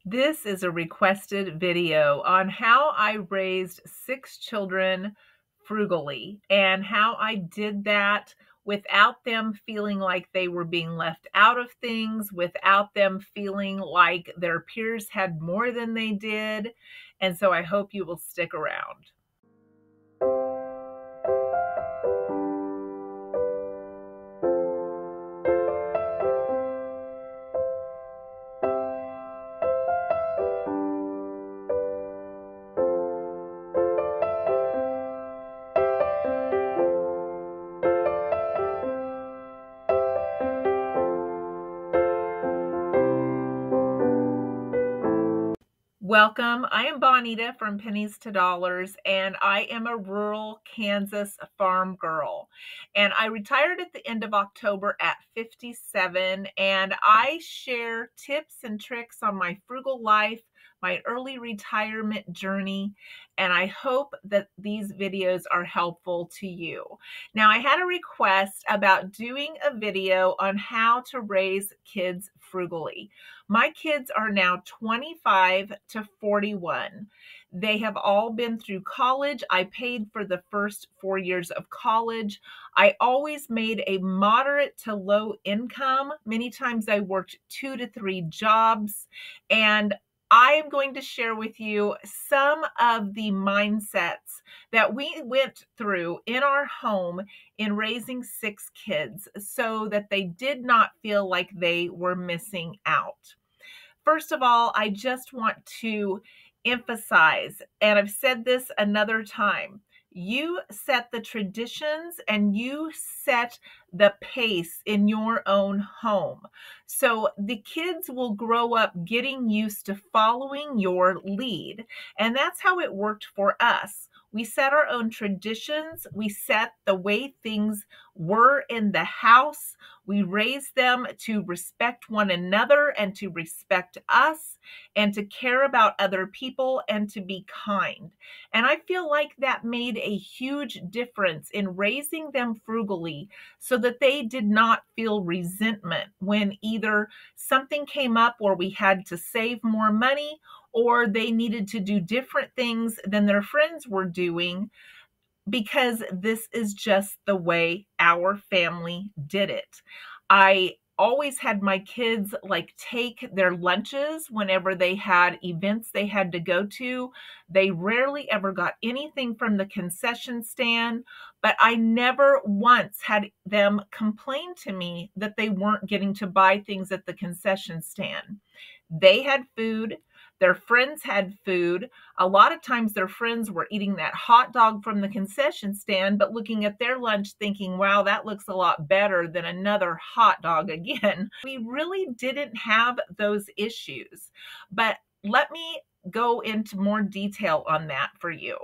This is a requested video on how I raised 6 children frugally and how I did that without them feeling like they were being left out of things, without them feeling like their peers had more than they did. And so I hope you will stick around. Welcome. I am Bonita from Pennies to Dollars, and I am a rural Kansas farm girl. And I retired at the end of October at 57, and I share tips and tricks on my frugal life, my early retirement journey, and I hope that these videos are helpful to you. Now, I had a request about doing a video on how to raise kids frugally. My kids are now 25 to 41. They have all been through college. I paid for the first 4 years of college. I always made a moderate to low income. Many times I worked 2 to 3 jobs, and I am going to share with you some of the mindsets that we went through in our home in raising 6 kids so that they did not feel like they were missing out. First of all, I just want to emphasize, and I've said this another time, you set the traditions and you set the pace in your own home. So the kids will grow up getting used to following your lead. And that's how it worked for us. We set our own traditions. We set the way things were in the house. We raised them to respect one another and to respect us and to care about other people and to be kind. And I feel like that made a huge difference in raising them frugally so that they did not feel resentment when either something came up where we had to save more money or they needed to do different things than their friends were doing, because this is just the way our family did it. I always had my kids take their lunches whenever they had events they had to go to. They rarely ever got anything from the concession stand, but I never once had them complain to me that they weren't getting to buy things at the concession stand. They had food. Their friends had food. A lot of times their friends were eating that hot dog from the concession stand, but looking at their lunch thinking, wow, that looks a lot better than another hot dog again. We really didn't have those issues, but let me go into more detail on that for you.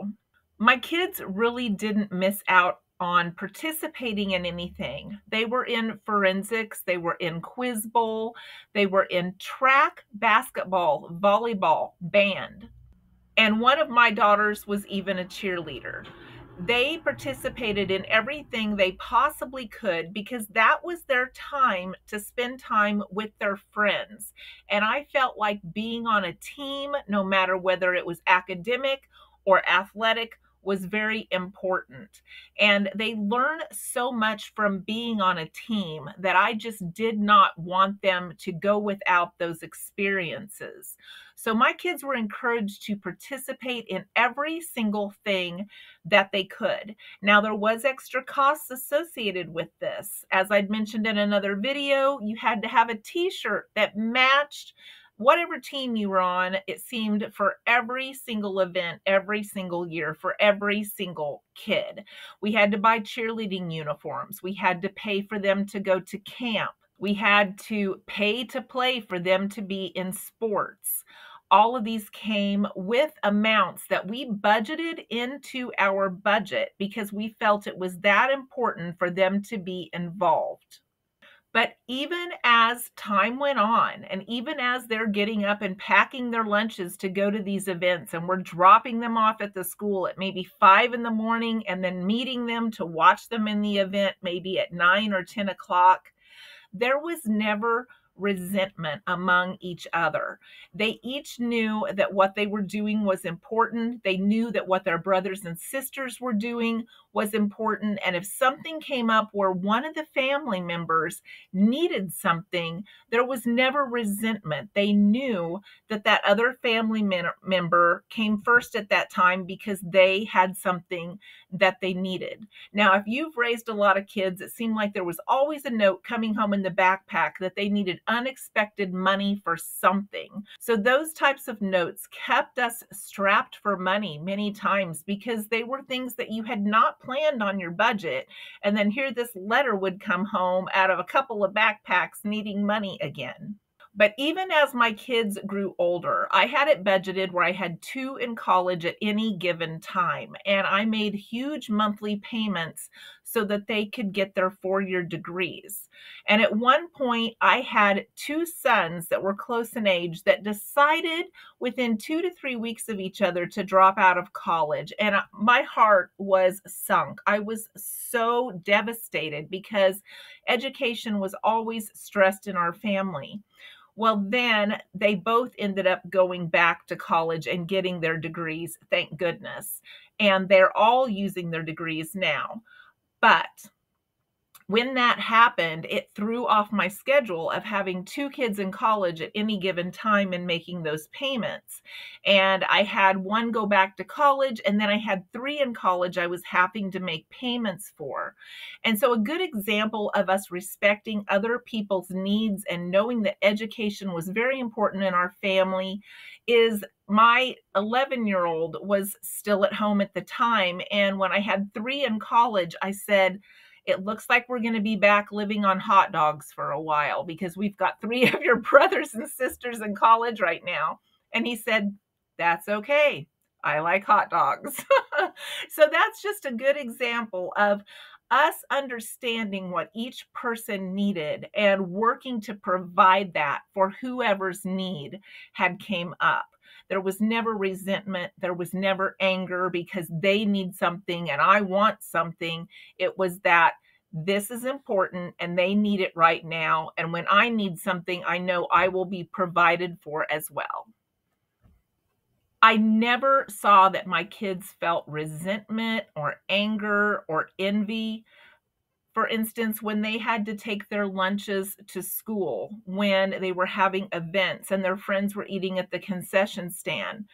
My kids really didn't miss out on participating in anything. They were in forensics, they were in quiz bowl, they were in track, basketball, volleyball, band. And one of my daughters was even a cheerleader. They participated in everything they possibly could because that was their time to spend time with their friends. And I felt like being on a team, no matter whether it was academic or athletic, was very important. And they learn so much from being on a team that I just did not want them to go without those experiences. So my kids were encouraged to participate in every single thing that they could. Now, there was extra costs associated with this. As I'd mentioned in another video, you had to have a t-shirt that matched whatever team you were on, it seemed, for every single event, every single year, for every single kid. We had to buy cheerleading uniforms. We had to pay for them to go to camp. We had to pay to play for them to be in sports. All of these came with amounts that we budgeted into our budget because we felt it was that important for them to be involved. But even as time went on, and even as they're getting up and packing their lunches to go to these events, and we're dropping them off at the school at maybe 5 in the morning and then meeting them to watch them in the event maybe at 9 or 10 o'clock, there was never resentment among each other. They each knew that what they were doing was important. They knew that what their brothers and sisters were doing was important. And if something came up where one of the family members needed something, there was never resentment. They knew that that other family member came first at that time because they had something that they needed. Now, if you've raised a lot of kids, it seemed like there was always a note coming home in the backpack that they needed unexpected money for something. So those types of notes kept us strapped for money many times because they were things that you had not planned on your budget. And then here this letter would come home out of a couple of backpacks needing money again. But even as my kids grew older, I had it budgeted where I had two in college at any given time. And I made huge monthly payments so that they could get their 4-year degrees. And at one point, I had two sons that were close in age that decided within 2 to 3 weeks of each other to drop out of college. And my heart was sunk. I was so devastated because education was always stressed in our family. Well, then they both ended up going back to college and getting their degrees, thank goodness. And they're all using their degrees now. But when that happened, it threw off my schedule of having two kids in college at any given time and making those payments. And I had one go back to college, and then I had three in college I was having to make payments for. And so a good example of us respecting other people's needs and knowing that education was very important in our family is my 11-year-old was still at home at the time. And when I had three in college, I said, it looks like we're going to be back living on hot dogs for a while because we've got three of your brothers and sisters in college right now. And he said, that's okay. I like hot dogs. So that's just a good example of us understanding what each person needed and working to provide that for whoever's need had came up. There was never resentment. There was never anger because they need something and I want something. It was that this is important and they need it right now. And when I need something, I know I will be provided for as well. I never saw that my kids felt resentment or anger or envy. For instance, when they had to take their lunches to school, when they were having events and their friends were eating at the concession stand,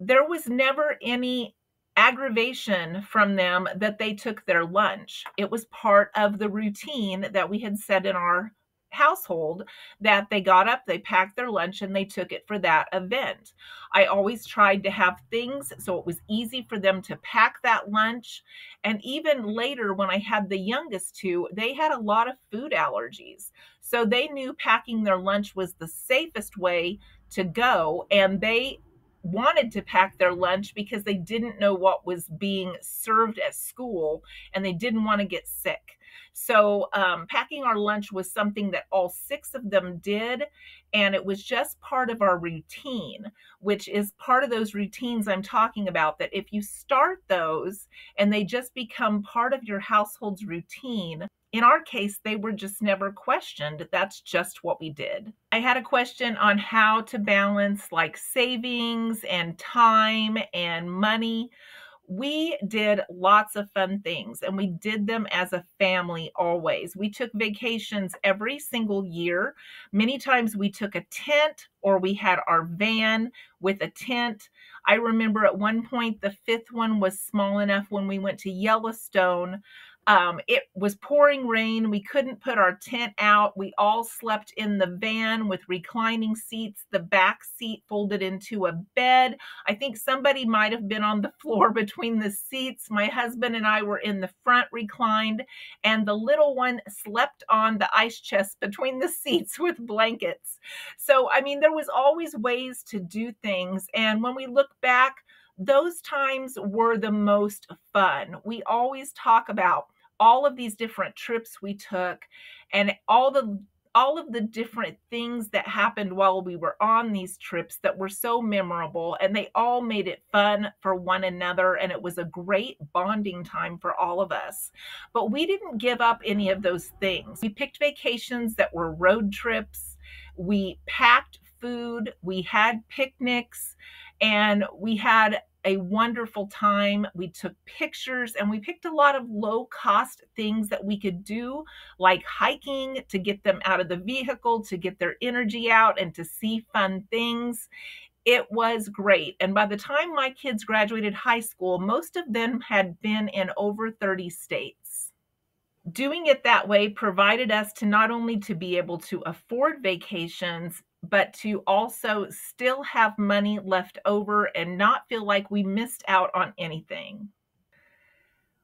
there was never any aggravation from them that they took their lunch. It was part of the routine that we had set in our household that they got up, they packed their lunch, and they took it for that event. I always tried to have things so it was easy for them to pack that lunch. And even later, when I had the youngest two, they had a lot of food allergies. So they knew packing their lunch was the safest way to go. And they wanted to pack their lunch because they didn't know what was being served at school and they didn't want to get sick. So packing our lunch was something that all six of them did, and it was just part of our routine, which is part of those routines I'm talking about, that if you start those and they just become part of your household's routine, in our case, they were just never questioned. That's just what we did. I had a question on how to balance like savings and time and money. We did lots of fun things and we did them as a family always. We took vacations every single year. Many times we took a tent or we had our van with a tent. I remember at one point the fifth one was small enough when we went to Yellowstone. It was pouring rain. We couldn't put our tent out. We all slept in the van with reclining seats, the back seat folded into a bed. I think somebody might have been on the floor between the seats. My husband and I were in the front reclined, and the little one slept on the ice chest between the seats with blankets. So, I mean, there was always ways to do things. And when we look back, those times were the most fun. We always talk about all of these different trips we took and all of the different things that happened while we were on these trips that were so memorable, and they all made it fun for one another, and it was a great bonding time for all of us. But we didn't give up any of those things. We picked vacations that were road trips, We packed food, we had picnics, and we had a wonderful time. We took pictures and we picked a lot of low cost things that we could do, like hiking to get them out of the vehicle, to get their energy out and to see fun things. It was great. And by the time my kids graduated high school, most of them had been in over 30 states. Doing it that way provided us to not only to be able to afford vacations, but to also still have money left over and not feel like we missed out on anything.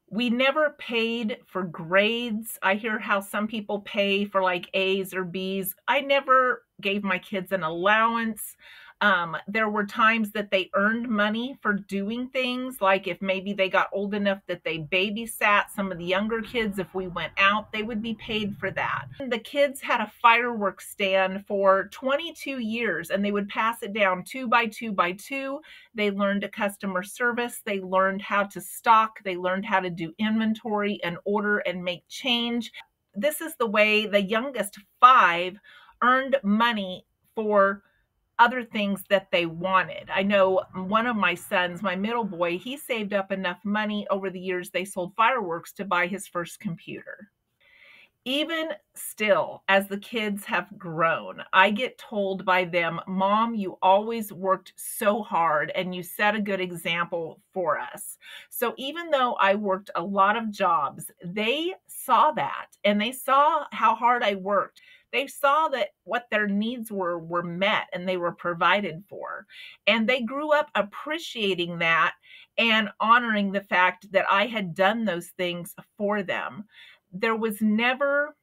We never paid for grades. I hear how some people pay for like A's or B's. I never gave my kids an allowance. There were times that they earned money for doing things, like if maybe they got old enough that they babysat some of the younger kids. If we went out, they would be paid for that. The kids had a fireworks stand for 22 years, and they would pass it down 2 by 2 by 2. They learned a customer service. They learned how to stock. They learned how to do inventory and order and make change. This is the way the youngest 5 earned money for other things that they wanted. I know one of my sons, my middle boy, he saved up enough money over the years they sold fireworks to buy his first computer. Even still, as the kids have grown, I get told by them, Mom, you always worked so hard and you set a good example for us. So even though I worked a lot of jobs, they saw that and they saw how hard I worked. They saw that what their needs were met and they were provided for. And they grew up appreciating that and honoring the fact that I had done those things for them. There was never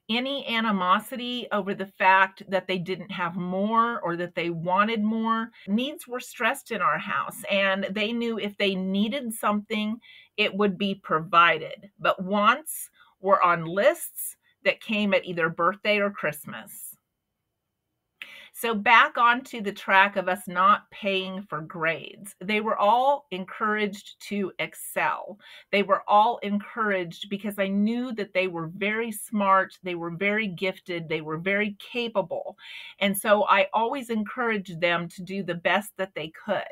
any animosity over the fact that they didn't have more or that they wanted more. Needs were stressed in our house, and they knew if they needed something, it would be provided. But wants were on lists that came at either birthday or Christmas. So back onto the track of us not paying for grades. They were all encouraged to excel. They were all encouraged because I knew that they were very smart, they were very gifted, they were very capable. And so I always encouraged them to do the best that they could.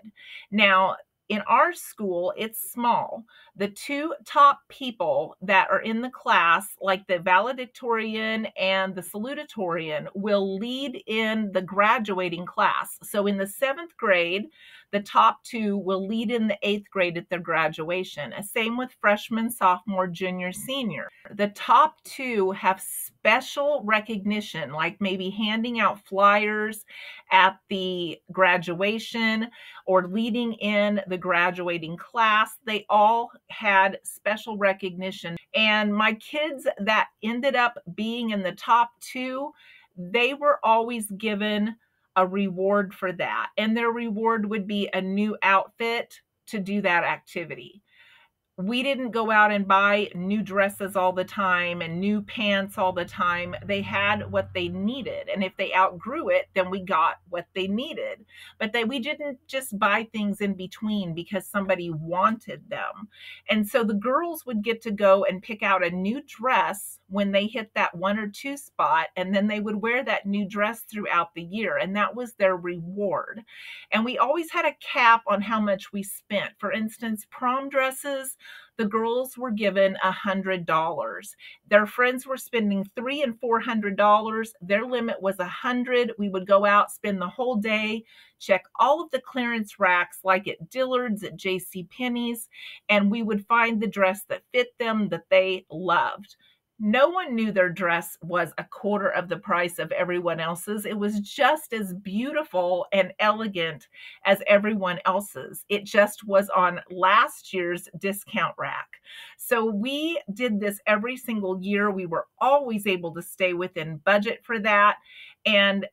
Now, in our school, it's small. The 2 top people that are in the class, like the valedictorian and the salutatorian, will lead in the graduating class. So in the 7th grade, the top 2 will lead in the 8th grade at their graduation. Same with freshman, sophomore, junior, senior. The top 2 have special recognition, like maybe handing out flyers at the graduation or leading in the graduating class. They all had special recognition. And my kids that ended up being in the top 2, they were always given a reward for that. And their reward would be a new outfit to do that activity. We didn't go out and buy new dresses all the time and new pants all the time. They had what they needed. And if they outgrew it, then we got what they needed. But we didn't just buy things in between because somebody wanted them. And so the girls would get to go and pick out a new dress when they hit that 1 or 2 spot, and then they would wear that new dress throughout the year. And that was their reward. And we always had a cap on how much we spent. For instance, prom dresses, the girls were given $100. Their friends were spending $300 and $400. Their limit was $100. We would go out, spend the whole day, check all of the clearance racks like at Dillard's, at JCPenney's, and we would find the dress that fit them, that they loved. No one knew their dress was a quarter of the price of everyone else's. It was just as beautiful and elegant as everyone else's. It just was on last year's discount rack. So we did this every single year. We were always able to stay within budget for that, and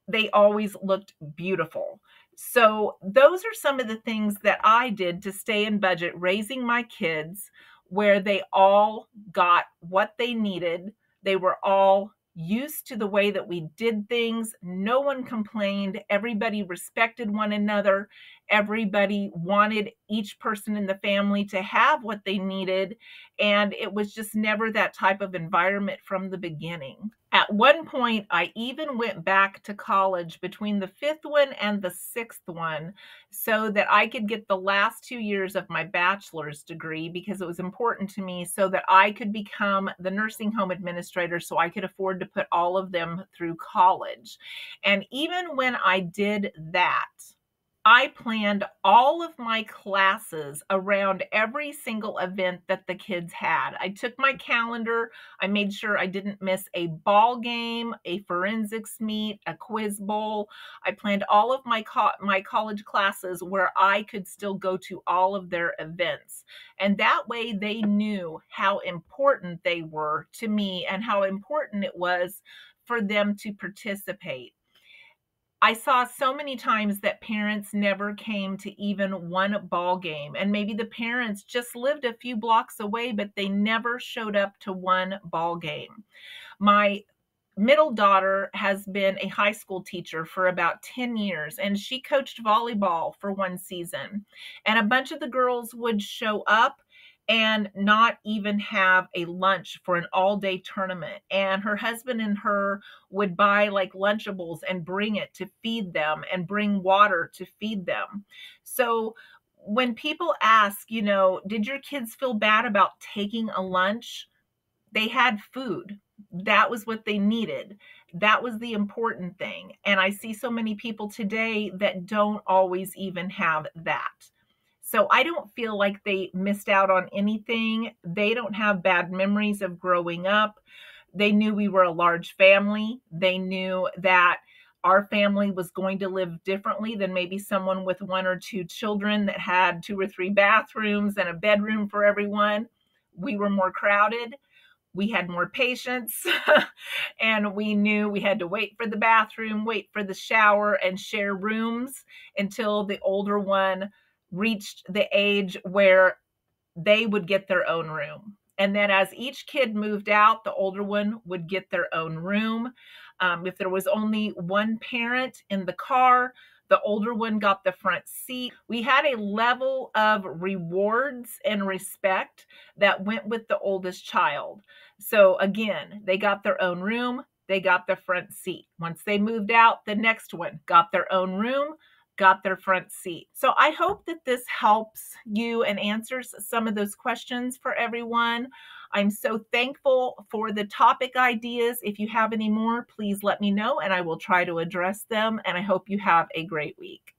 they always looked beautiful. So those are some of the things that I did to stay in budget, raising my kids, where they all got what they needed. They were all used to the way that we did things. No one complained. Everybody respected one another. Everybody wanted each person in the family to have what they needed. And it was just never that type of environment from the beginning. At one point, I even went back to college between the fifth one and the sixth one so that I could get the last 2 years of my bachelor's degree because it was important to me so that I could become the nursing home administrator so I could afford to put all of them through college. And even when I did that, I planned all of my classes around every single event that the kids had. I took my calendar, I made sure I didn't miss a ball game, a forensics meet, a quiz bowl. I planned all of my college classes where I could still go to all of their events. And that way they knew how important they were to me and how important it was for them to participate. I saw so many times that parents never came to even one ball game, and maybe the parents just lived a few blocks away, but they never showed up to one ball game. My middle daughter has been a high school teacher for about 10 years, and she coached volleyball for one season. And a bunch of the girls would show up and not even have a lunch for an all-day tournament. And her husband and her would buy like Lunchables and bring it to feed them and bring water to feed them. So when people ask, did your kids feel bad about taking a lunch? They had food. That was what they needed. That was the important thing. And I see so many people today that don't always even have that. So I don't feel like they missed out on anything. They don't have bad memories of growing up. They knew we were a large family. They knew that our family was going to live differently than maybe someone with one or two children that had 2 or 3 bathrooms and a bedroom for everyone. We were more crowded. We had more patience and we knew we had to wait for the bathroom, wait for the shower, and share rooms until the older one reached the age where they would get their own room. And then as each kid moved out, the older one would get their own room. If there was only one parent in the car, the older one got the front seat. We had a level of rewards and respect that went with the oldest child. So again, they got their own room, they got the front seat. Once they moved out, the next one got their own room, got their front seat. So I hope that this helps you and answers some of those questions for everyone. I'm so thankful for the topic ideas. If you have any more, please let me know and I will try to address them. And I hope you have a great week.